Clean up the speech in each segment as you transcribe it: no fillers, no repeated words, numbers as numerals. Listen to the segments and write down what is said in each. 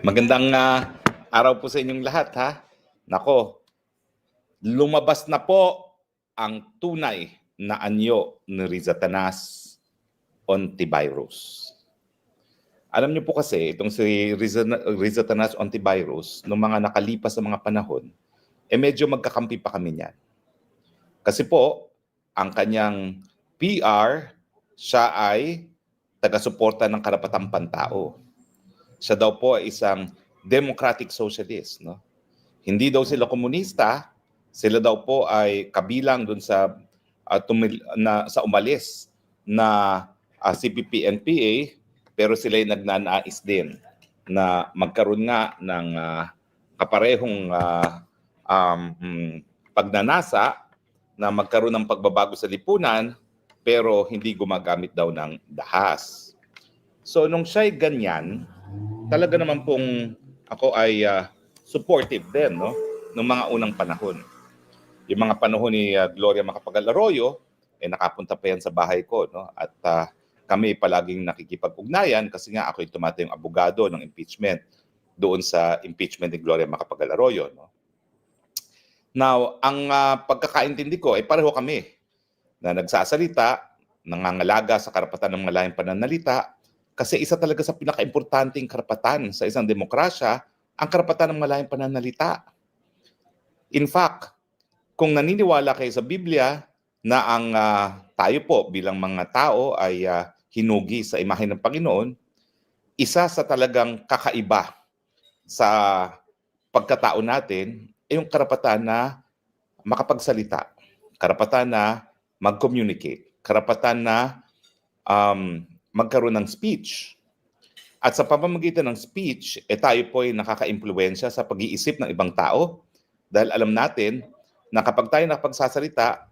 Magandang araw po sa inyong lahat ha. Nako, lumabas na po ang tunay na anyo ni Rizatanas Ontiveros. Alam niyo po kasi itong si Rizatanas Ontiveros, nung mga nakalipas na mga panahon, medyo magkakampi pa kami niyan. Kasi po, ang kanyang PR, siya ay taga-suporta ng karapatang pantao. Siya daw po ay isang democratic socialist, no? Hindi daw sila komunista, sila daw po ay kabilang dun sa sa umalis na CPP-NPA, pero sila ay nagnanais din na magkaroon nga ng kaparehong pagnanasa na magkaroon ng pagbabago sa lipunan, pero hindi gumagamit daw ng dahas. So nung siya'y ganyan, talaga naman pong ako ay supportive din, no, ng mga unang panahon. Yung mga panahon ni Gloria Macapagal-Arroyo, nakapunta pa yan sa bahay ko, no, at kami palaging nakikipag-ugnayan kasi nga ako yung tumatayong abogado ng impeachment doon sa impeachment ni Gloria Macapagal-Arroyo, no. Now, ang pagkakaintindi ko ay pareho kami na nagsasalita, nangangalaga sa karapatan ng malayang pananalita, kasi isa talaga sa pinaka-importanting karapatan sa isang demokrasya, ang karapatan ng malayang pananalita. In fact, kung naniniwala kayo sa Biblia na ang tayo po bilang mga tao ay hinugi sa imahe ng Panginoon, isa sa talagang kakaiba sa pagkatao natin ay yung karapatan na makapagsalita, karapatan na mag-communicate, karapatan na magkaroon ng speech. At sa pamamagitan ng speech, tayo po ay nakaka-impluwensya sa pag-iisip ng ibang tao dahil alam natin na kapag tayo nakapagsasalita,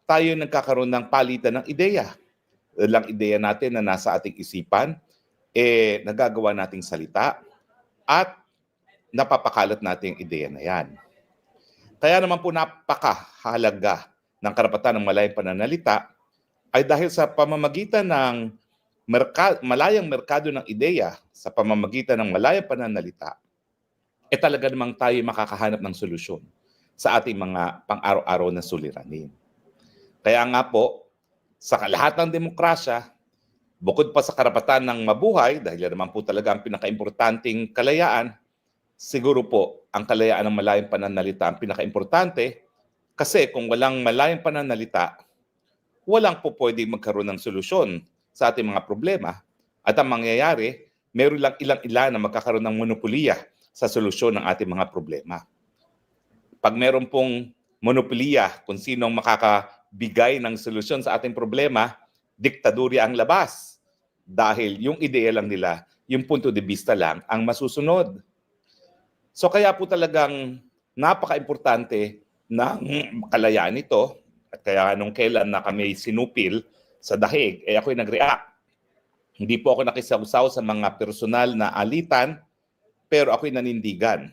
tayo nagkakaroon ng palitan ng ideya. Lang ideya natin na nasa ating isipan, nagagawa nating salita at napapakalat natin yung ideya na yan. Kaya naman po napakahalaga ng karapatan ng malayang pananalita ay dahil sa pamamagitan ng malayang merkado ng ideya, sa pamamagitan ng malayang pananalita, talaga namang tayo makakahanap ng solusyon sa ating mga pang-araw-araw na suliranin. Kaya nga po, sa lahat ng demokrasya, bukod pa sa karapatan ng mabuhay, dahil naman po talaga ang pinaka-importanting kalayaan, siguro po ang kalayaan ng malayang pananalita ang pinaka-importante, kasi kung walang malayang pananalita, walang po pwedeng magkaroon ng solusyon sa ating mga problema. At ang mangyayari, meron lang ilang-ilan na magkakaroon ng monopolya sa solusyon ng ating mga problema. Pag meron pong monopolya kung sino ang makakabigay ng solusyon sa ating problema, diktadurya ang labas. Dahil yung ideya lang nila, yung punto de vista lang ang masusunod. So kaya po talagang napaka-importante ng kalayaan ito. At kaya nung kailan na kami sinupil sa dahig, ako'y nag-react. Hindi po ako nakisawsaw sa mga personal na alitan, pero ako'y nanindigan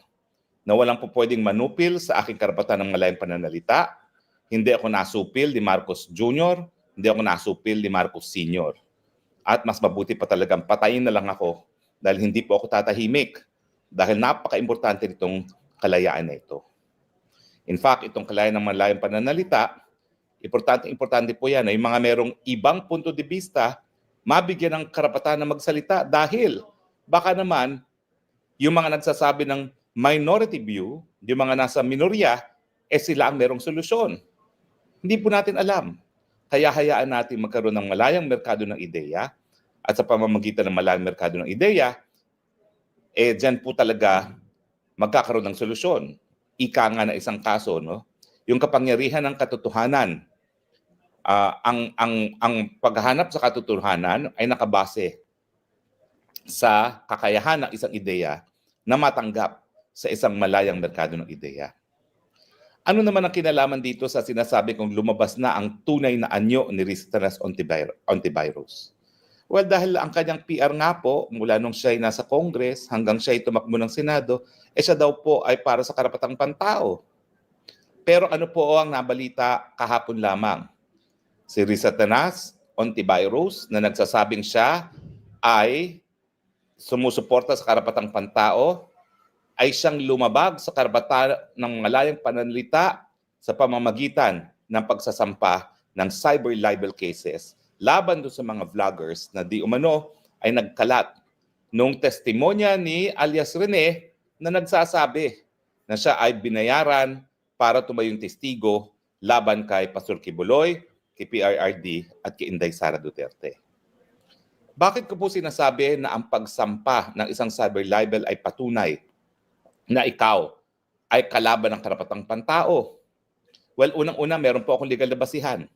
na walang po pwedeng manupil sa aking karapatan ng malayang pananalita. Hindi ako nasupil ni Marcos Jr., hindi ako nasupil ni Marcos Sr. At mas mabuti pa talagang patayin na lang ako dahil hindi po ako tatahimik dahil napaka-importante nitong kalayaan na ito. In fact, itong kalayaan ng malayang pananalita, importante po yan. Yung mga merong ibang punto de vista, mabigyan ng karapatan na magsalita dahil baka naman yung mga nagsasabi ng minority view, yung mga nasa minorya, sila ang merong solusyon. Hindi po natin alam. Kaya hayaan natin magkaroon ng malayang merkado ng ideya at sa pamamagitan ng malayang merkado ng ideya, dyan po talaga magkakaroon ng solusyon. Ika nga na isang kaso, no? Yung kapangyarihan ng katotohanan, ang paghahanap sa katotohanan ay nakabase sa kakayahan ng isang ideya na matanggap sa isang malayang merkado ng ideya. Ano naman ang kinalaman dito sa sinasabi kong lumabas na ang tunay na anyo ni Rizatanas Ontiveros? Well, dahil ang kanyang PR nga po, mula nung siya ay nasa Congress hanggang siya ay tumakbo ng Senado, siya daw po ay para sa karapatang pantao. Pero ano po ang nabalita kahapon lamang? Si Rizatanas Ontiveros na nagsasabing siya ay sumusuporta sa karapatang pantao ay siyang lumabag sa karapatan ng malayang pananalita sa pamamagitan ng pagsasampa ng cyber libel cases laban doon sa mga vloggers na di umano ay nagkalat nung testimonya ni alias Rene na nagsasabi na siya ay binayaran para tumayong testigo laban kay Pastor Kibuloy, kay PRRD at kay Inday Sara Duterte. Bakit ko po sinasabi na ang pagsampa ng isang cyber libel ay patunay na ikaw ay kalaban ng karapatang pantao? Well, unang-una, meron po akong legal na basihan.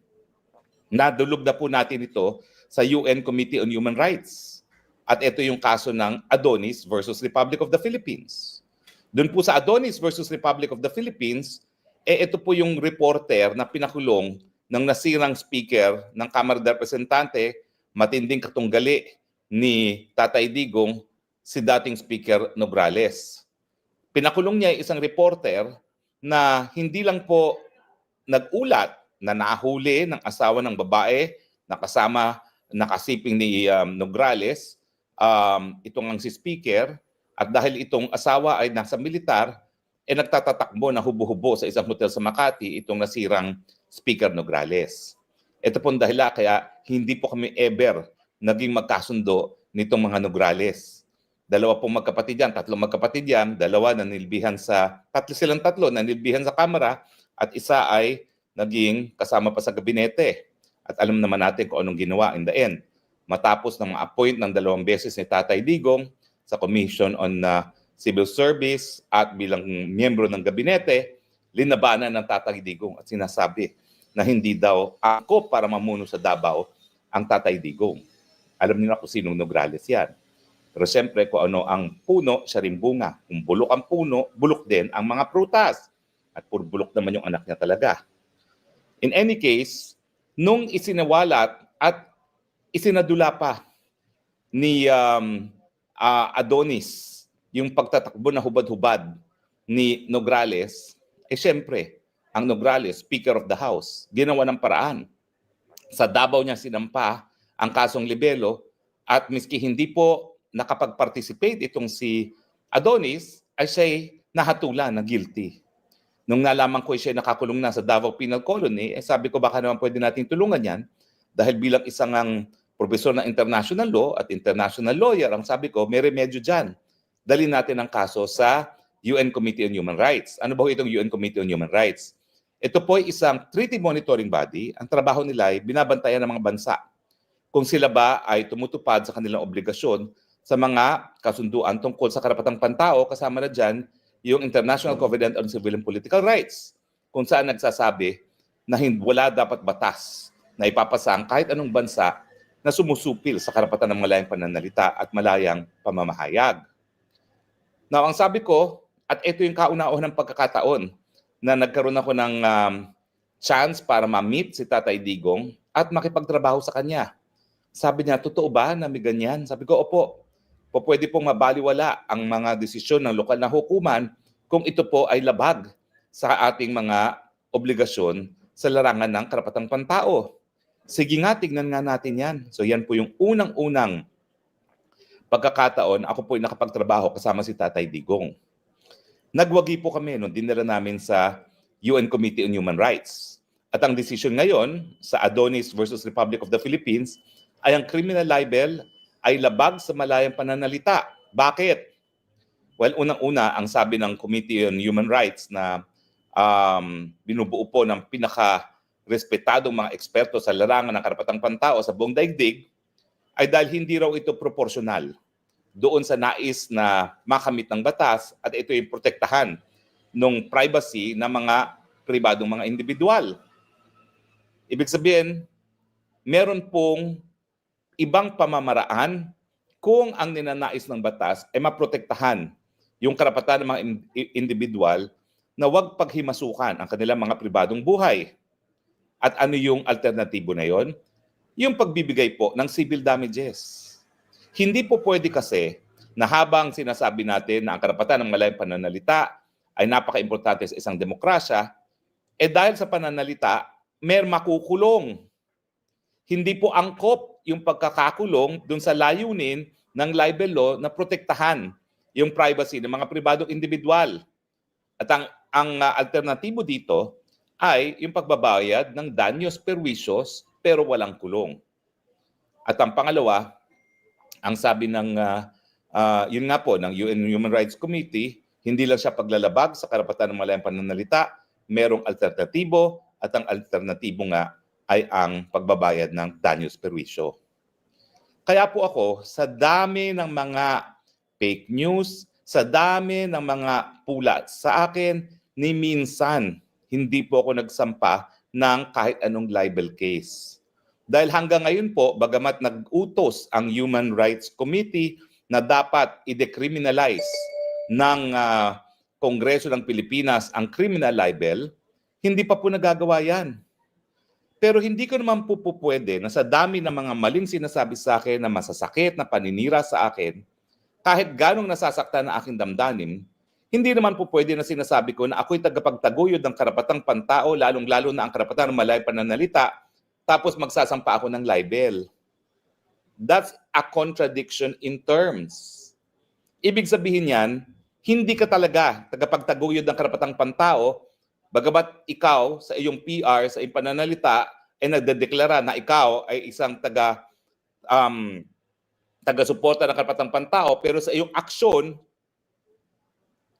Nadulog na po natin ito sa UN Committee on Human Rights. At ito yung kaso ng Adonis versus Republic of the Philippines. Doon po sa Adonis versus Republic of the Philippines, ito po yung reporter na pinakulong ng nasirang speaker ng Kamara de Representante, matinding katunggali ni Tatay Digong, si dating Speaker Nograles. Pinakulong niya isang reporter na hindi lang po nag-ulat na nahuli ng asawa ng babae na kasama, nakasiping ni Nograles, itong ang si speaker, at dahil itong asawa ay nasa militar, nagtatatakbo na hubo-hubo sa isang hotel sa Makati itong nasirang Speaker Nograles. Ito pong dahilan kaya hindi po kami ever naging magkasundo nitong mga Nograles. Dalawa pong magkapatid yan, tatlong magkapatid yan, dalawa nanilbihan sa, silang tatlo nanilbihan sa Kamara, at isa ay naging kasama pa sa gabinete. At alam naman natin kung anong ginawa in the end. Matapos ng appoint ng 2 beses ni Tatay Digong sa Commission on Civil Service at bilang miyembro ng gabinete, linabanan ng Tatay Digong at sinasabi na hindi daw angkop para mamuno sa Davao ang Tatay Digong. Alam niyo na kung sinong Nograles yan. Pero siyempre, kung ano ang puno, siya rin bunga. Kung bulok ang puno, bulok din ang mga prutas. At puro bulok naman yung anak niya talaga. In any case, nung isinawalat at isinadula pa ni Adonis yung pagtatakbo na hubad-hubad ni Nograles, siyempre, ang Nograles, Speaker of the House, ginawa ng paraan. Sa Davao niya sinampa ang kasong libelo at miski hindi po nakapag-participate itong si Adonis, ay siya'y nahatulan na guilty. Nung nalaman ko siya nakakulong na sa Davao Penal Colony, sabi ko baka naman pwede natin tulungan yan dahil bilang isang profesor ng international law at international lawyer, ang sabi ko, may remedyo dyan. Dali natin ang kaso sa UN Committee on Human Rights. Ano ba itong UN Committee on Human Rights? Ito po ay isang treaty monitoring body. Ang trabaho nila ay binabantayan ng mga bansa kung sila ba ay tumutupad sa kanilang obligasyon sa mga kasunduan tungkol sa karapatang pantao, kasama na dyan yung International Covenant on Civil and Political Rights, kung saan nagsasabi na wala dapat batas na ipapasang kahit anong bansa na sumusupil sa karapatan ng malayang pananalita at malayang pamamahayag. Now, ang sabi ko, at ito yung kauna-unang pagkakataon na nagkaroon ako ng chance para ma-meet si Tatay Digong at makipagtrabaho sa kanya. Sabi niya, totoo ba na may ganyan? Sabi ko, opo. Pwede pong mabaliwala ang mga desisyon ng lokal na hukuman kung ito po ay labag sa ating mga obligasyon sa larangan ng karapatang pantao. Sige nga, tignan nga natin yan. So yan po yung unang-unang pagkakataon, ako po ay nakapagtrabaho kasama si Tatay Digong. Nagwagi po kami nung dinala namin sa UN Committee on Human Rights. At ang desisyon ngayon sa Adonis versus Republic of the Philippines ay ang criminal libel ay labag sa malayang pananalita. Bakit? Well, unang-una, ang sabi ng Committee on Human Rights na binubuo po ng pinaka-respetadong mga eksperto sa larangan ng karapatang pantao sa buong daigdig, ay dahil hindi raw ito proporsyonal doon sa nais na makamit ng batas at ito yung protektahan ng privacy ng mga pribadong mga individual. Ibig sabihin, meron pong ibang pamamaraan kung ang ninanais ng batas ay maprotektahan yung karapatan ng mga individual na huwag paghimasukan ang kanilang mga pribadong buhay. At ano yung alternatibo na yon? Yung pagbibigay po ng civil damages. Hindi po pwede kasi na habang sinasabi natin na ang karapatan ng malayang pananalita ay napaka-importante sa isang demokrasya, dahil sa pananalita, may makukulong. Hindi po angkop yung pagkakakulong dun sa layunin ng libel law na protektahan yung privacy ng mga pribadong individual. At ang alternatibo dito ay yung pagbabayad ng danyos perwisyos pero walang kulong. At ang pangalawa, ang sabi ng yun nga po ng UN Human Rights Committee, hindi lang siya paglalabag sa karapatan ng malayang pananalita, merong alternatibo at ang alternatibo nga ay ang pagbabayad ng danyos perwisyo. Kaya po ako, sa dami ng mga fake news, sa dami ng mga pula sa akin, ni minsan hindi po ako nagsampa ng kahit anong libel case. Dahil hanggang ngayon po, bagamat nag-utos ang Human Rights Committee na dapat i-decriminalize ng Kongreso ng Pilipinas ang criminal libel, hindi pa po nagagawa yan. Pero hindi ko naman po pwede na sa dami ng mga maling sinasabi sa akin na masasakit na paninira sa akin, kahit ganong nasasaktan na aking damdamin, hindi naman po pwede na sinasabi ko na ako'y tagapagtaguyod ng karapatang pantao, lalong-lalo na ang karapatan ng malayang pananalita, tapos magsasampa ako ng libel. That's a contradiction in terms. Ibig sabihin yan, hindi ka talaga tagapagtaguyod ng karapatang pantao, bagamat ikaw sa iyong PR, sa iyong pananalita, ay nagdedeklara na ikaw ay isang taga-suporta ng karapatang pantao, pero sa iyong aksyon,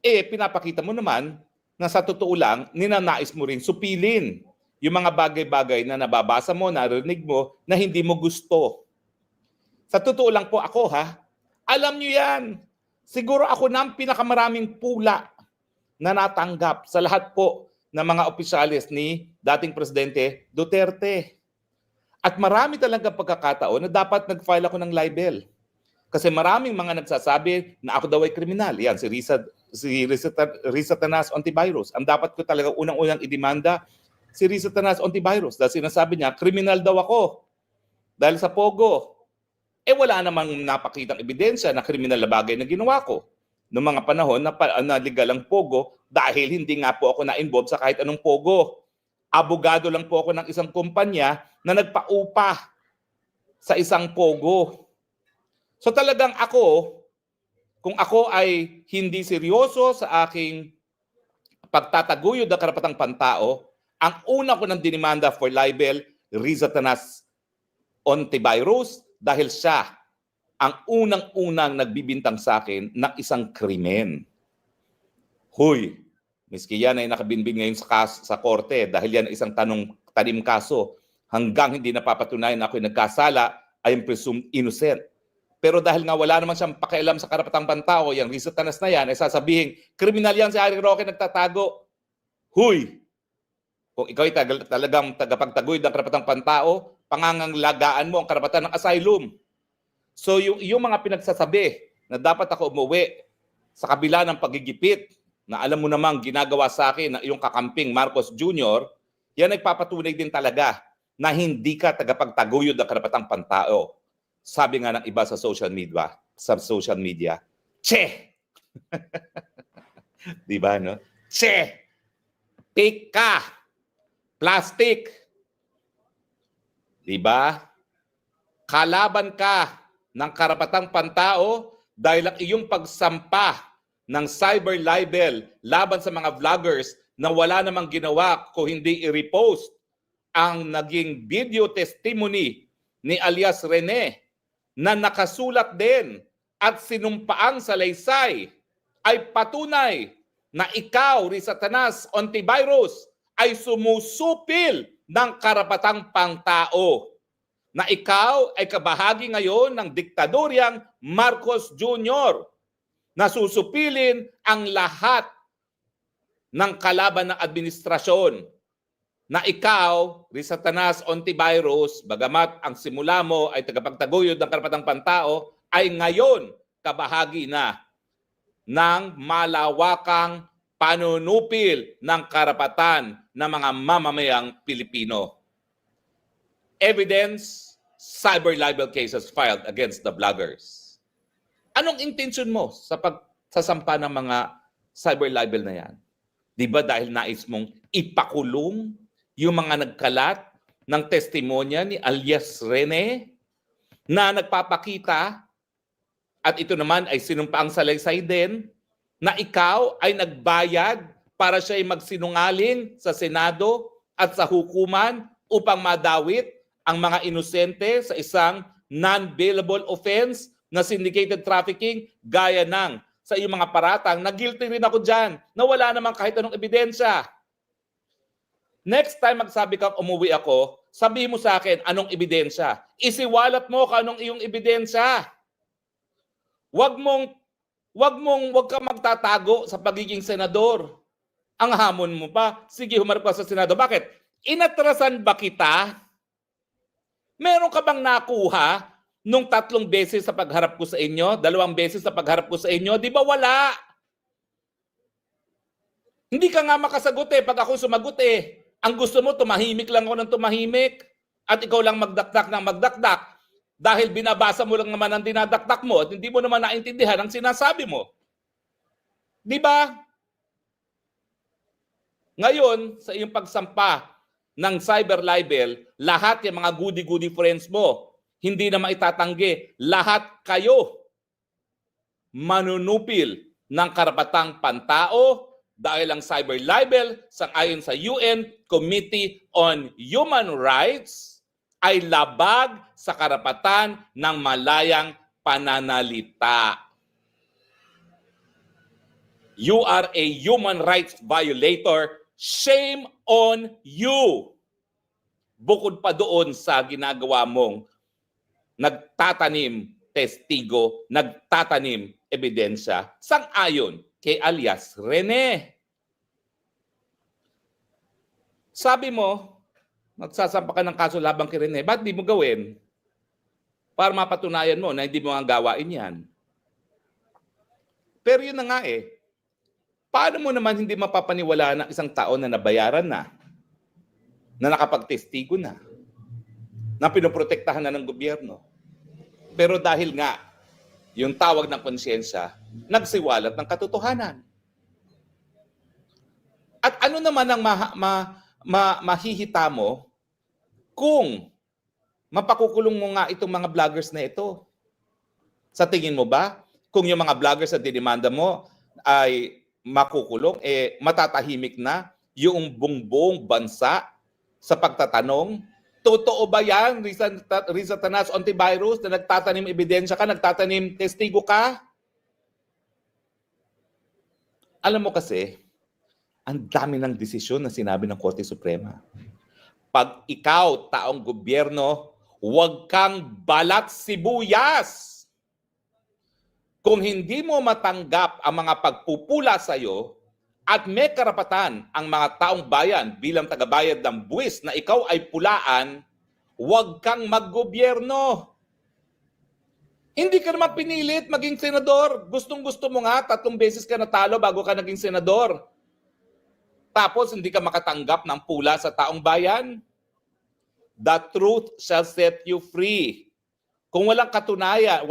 pinapakita mo naman na sa totoo lang, ninanais mo rin supilin yung mga bagay-bagay na nababasa mo, narinig mo, na hindi mo gusto. Sa totoo lang po ako alam nyo yan. Siguro ako na ang pinakamaraming pula na natanggap sa lahat po ng mga opisyalis ni dating Presidente Duterte. At marami talaga pagkakataon na dapat nag-file ako ng libel. Kasi maraming mga nagsasabi na ako daw ay kriminal. Yan, si Risa Tanas Ontiveros. Ang dapat ko talaga unang-unang idemanda, si Risa Tanas Ontiveros. Dahil sinasabi niya, kriminal daw ako. Dahil sa Pogo. Wala namang napakitang ebidensya na kriminal na bagay na ginawa ko. Noong mga panahon na legal ang Pogo, dahil hindi nga po ako na-involve sa kahit anong Pogo. Abogado lang po ako ng isang kumpanya na nagpaupa sa isang Pogo. So talagang ako, kung ako ay hindi seryoso sa aking pagtataguyod ng karapatang pantao, ang una ko ng dinimanda for libel, Risa Tanas Ontiveros, dahil siya ang unang-unang nagbibintang sa akin ng isang krimen. Huy, miski yan ay nakabinbin ngayon sa korte dahil yan isang tanim kaso, hanggang hindi napapatunayan na ako'y nagkasala, I am presumed innocent. Pero dahil nga wala naman siyang pakialam sa karapatang pantao, yung Risa Tanas na yan, ay sasabihin, kriminal yan si Harry Roque, nagtatago. Huy! Kung ikaw ay talagang tagapagtaguyod ng karapatang pantao, pangangalagaan mo ang karapatan ng asylum. So yung mga pinagsasabi na dapat ako umuwi sa kabila ng pagigipit na alam mo namang ginagawa sa akin ng iyong kakamping Marcos Jr., yan ay papatunay din talaga na hindi ka tagapagtaguyod ng karapatang pantao. Sabi nga ng iba sa social media, che! Diba, no? Che! Fake ka! Plastic! Diba? Kalaban ka ng karapatang pantao dahil ang iyong pagsampa ng cyber libel laban sa mga vloggers na wala namang ginawa kung hindi i-repost ang naging video testimony ni alias Rene na nakasulat din at sinumpaang salaysay ay patunay na ikaw, Risa Tanas Ontiveros, ay sumusupil ng karapatang pangtao. Na ikaw ay kabahagi ngayon ng diktadoryang Marcos Jr. na susupilin ang lahat ng kalaban ng administrasyon. Na ikaw, Risa Tanas Ontiveros, bagamat ang simula mo ay tagapagtaguyod ng karapatang pantao, ay ngayon kabahagi na ng malawakang panunupil ng karapatan ng mga mamamayang Pilipino. Evidence, cyber libel cases filed against the vloggers. Anong intention mo sa pagsasampa ng mga cyber libel na yan? Di ba dahil nais mong ipakulong yung mga nagkalat ng testimonya ni alias Rene na nagpapakita at ito naman ay sinumpaang salaysay din na ikaw ay nagbayad para siya ay magsinungaling sa Senado at sa hukuman upang madawit ang mga inosente sa isang non-bailable offense na syndicated trafficking gaya ng sa iyong mga paratang na guilty rin ako dyan na wala naman kahit anong ebidensya. Next time magsabi kang umuwi ako, sabihin mo sa akin anong ebidensya. Isiwalat mo kung anong iyong ebidensya. Huwag ka magtatago sa pagiging senador. Ang hamon mo pa, sige humarap ka sa Senado. Bakit? Inatrasan ba kita? Meron ka bang nakuha nung 3 beses sa pagharap ko sa inyo? 2 beses sa pagharap ko sa inyo? Di ba wala? Hindi ka nga makasagot pag ako sumagot Ang gusto mo, tumahimik lang ako ng tumahimik. At ikaw lang magdakdak ng magdakdak. Dahil binabasa mo lang naman ang dinadakdak mo at hindi mo naman naintindihan ang sinasabi mo. Di ba? Ngayon, sa iyong pagsampa ng cyber libel, lahat yung mga goody-goody friends mo, hindi na maitatanggi. Lahat kayo manunupil ng karapatang pantao dahil ang cyber libel sangayon sa UN Committee on Human Rights ay labag sa karapatan ng malayang pananalita. You are a human rights violator. Shame on you. Bukod pa doon sa ginagawa mong nagtatanim testigo, nagtatanim ebidensya, sang-ayon kay alias Rene. Sabi mo, magsasampa ka ng kaso labang kay Rene, ba't di mo gawin? Para mapatunayan mo na hindi mo nga gawain yan. Pero yun na nga paano mo naman hindi mapapaniwalaan ng isang tao na nabayaran na nakapagtestigo na pinoprotektahan na ng gobyerno? Pero dahil nga, yung tawag ng konsyensya, nagsiwalat ng katotohanan. At ano naman ang mahihita mo kung mapakukulong mo nga itong mga vloggers na ito? Sa tingin mo ba, kung yung mga vloggers na dinimanda mo ay makukulong, matatahimik na yung buong bansa sa pagtatanong? Totoo ba yan, Riza Tanas Ontivirus, na nagtatanim ebidensya ka, nagtatanim testigo ka? Alam mo kasi, ang dami ng desisyon na sinabi ng Korte Suprema. Pag ikaw, taong gobyerno, huwag kang balat sibuyas. Kung hindi mo matanggap ang mga pagpupula sa iyo at may karapatan ang mga taong bayan bilang tagabayad ng buwis na ikaw ay pulaan, huwag kang maggobyerno. Hindi ka naman pinilit maging senador. Gustong-gusto mo nga, 3 beses ka natalo bago ka naging senador. Tapos hindi ka makatanggap ng pula sa taong bayan. The truth shall set you free. Kung walang katunayan,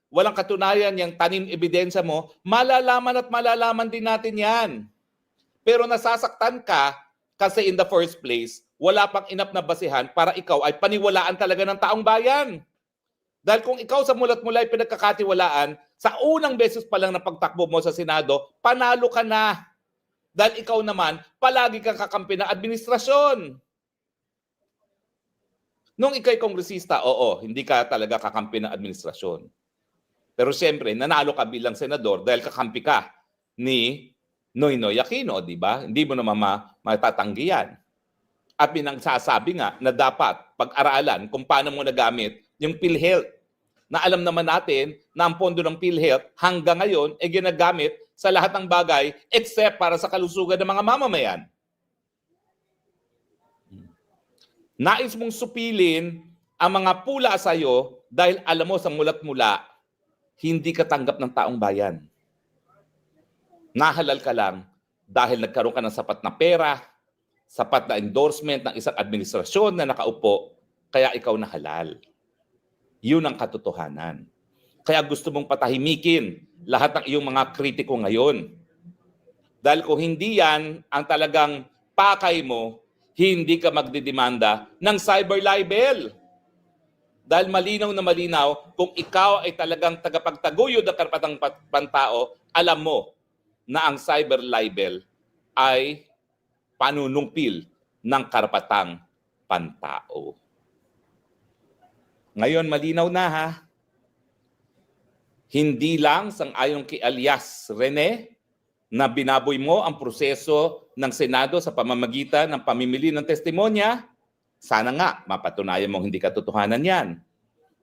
walang katunayan yung tanim ebidensya mo, malalaman at malalaman din natin yan. Pero nasasaktan ka kasi in the first place, wala pang enough na basihan para ikaw ay paniwalaan talaga ng taong bayan. Dahil kung ikaw sa mulat-mula ay pinagkakatiwalaan, sa unang beses pa lang na pagtakbo mo sa Senado, panalo ka na. Dahil ikaw naman, palagi kang kakampi ng administrasyon. Nung ikaw'y kongresista, oo, hindi ka talaga kakampi ng administrasyon. Pero siyempre, nanalo ka bilang senador dahil kakampi ka ni Noynoy Aquino, di ba? Hindi mo naman matatanggi yan. At pinagsasabi nga na dapat pag-aralan kung paano mo nagamit yung PhilHealth. Na alam naman natin na ang pondo ng PhilHealth hanggang ngayon ay ginagamit sa lahat ng bagay except para sa kalusugan ng mga mamamayan. Nais mong supilin ang mga pula sa iyo dahil alam mo sa mulat-mula, hindi ka tanggap ng taong bayan. Nahalal ka lang dahil nagkaroon ka ng sapat na pera, sapat na endorsement ng isang administrasyon na nakaupo, kaya ikaw nahalal. Yun ang katotohanan. Kaya gusto mong patahimikin lahat ng iyong mga kritiko ngayon. Dahil kung hindi yan ang talagang pakay mo, hindi ka magdidemanda ng cyber libel. Dahil malinaw na malinaw, kung ikaw ay talagang tagapagtaguyod ng karapatang pantao, alam mo na ang cyber libel ay panunumpil ng karapatang pantao. Ngayon, malinaw na ha, hindi lang sang-ayon kay alias Rene na binaboy mo ang proseso ng Senado sa pamamagitan ng pamimili ng testimonya. Sana nga mapatunayan mong hindi katotohanan yan.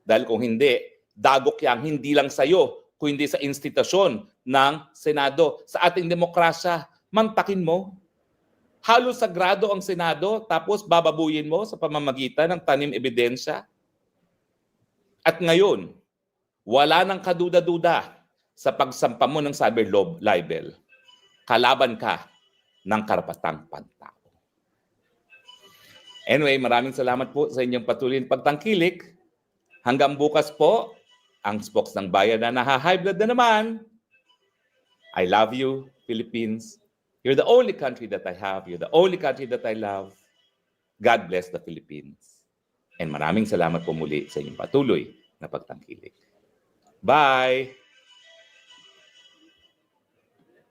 Dahil kung hindi, dagok yang hindi lang sa'yo, kundi sa institusyon ng Senado. Sa ating demokrasya, mantakin mo. Halos sagrado ang Senado, tapos bababuyin mo sa pamamagitan ng tanim ebidensya. At ngayon, wala nang kaduda-duda sa pagsampa mo ng cyber libel. Kalaban ka ng karapatang pantao. Anyway, maraming salamat po sa inyong patuloy na pagtangkilik. Hanggang bukas po, ang Spokes ng Bayan na naha-high blood na naman. I love you, Philippines. You're the only country that I have. You're the only country that I love. God bless the Philippines. And maraming salamat po muli sa inyong patuloy na pagtangkilik. Bye!